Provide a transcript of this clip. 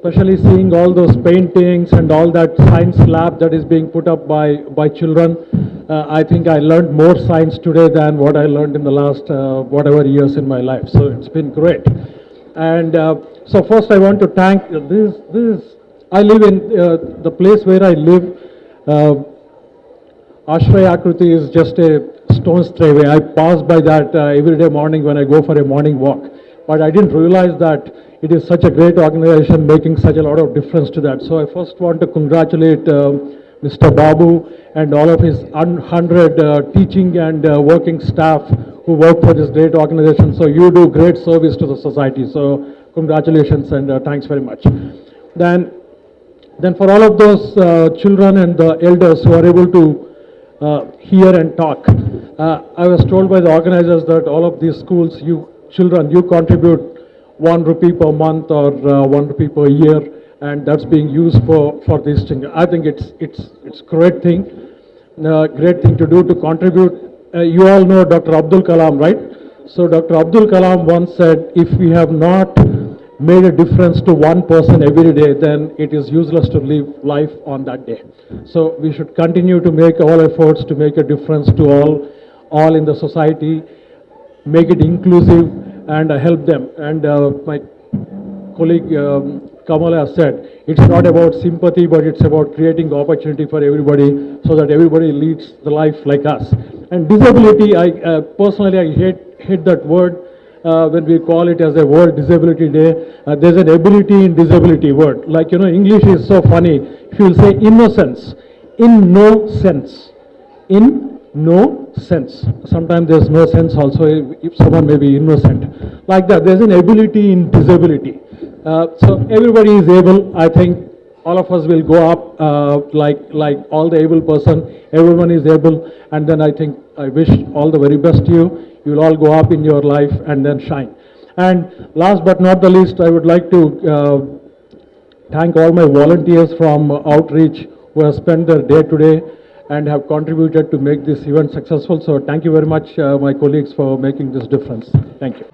especially seeing all those paintings and all that science lab that is being put up by children. I think I learned more science today than what I learned in the last whatever years in my life. So it's been great. And so first I want to thank I live in the place where I live. Ashray Akruti is just a stone's throw away. I pass by that every day morning when I go for a morning walk. But I didn't realize that it is such a great organization making such a lot of difference to that. So I first want to congratulate Mr. Babu and all of his 100 teaching and working staff who work for this great organization. So you do great service to the society. So congratulations and thanks very much. Then for all of those children and the elders who are able to hear and talk, I was told by the organizers that all of these schools, you contribute 1 rupee per month or 1 rupee per year, and that's being used for these things. I think it's great thing to do, to contribute. You all know Dr. Abdul Kalam, right? So Dr. Abdul Kalam once said, if we have not made a difference to one person every day, then it is useless to live life on that day. So we should continue to make all efforts to make a difference to all in the society, make it inclusive and help them. And my colleague Kamala has said, it's not about sympathy, but it's about creating opportunity for everybody so that everybody leads the life like us. And disability, personally I hate that word. When we call it as a World Disability Day, there's an ability in disability word. Like, you know, English is so funny. If you will say innocence, in no sense, in no sense. Sometimes there's no sense also if someone may be innocent. Like that, there's an ability in disability. So everybody is able. I think all of us will go up like all the able person. Everyone is able, and then I think I wish all the very best to you. You will all go up in your life and then shine. And last but not the least, I would like to thank all my volunteers from Outreach who have spent their day today and have contributed to make this event successful. So thank you very much, my colleagues, for making this difference. Thank you.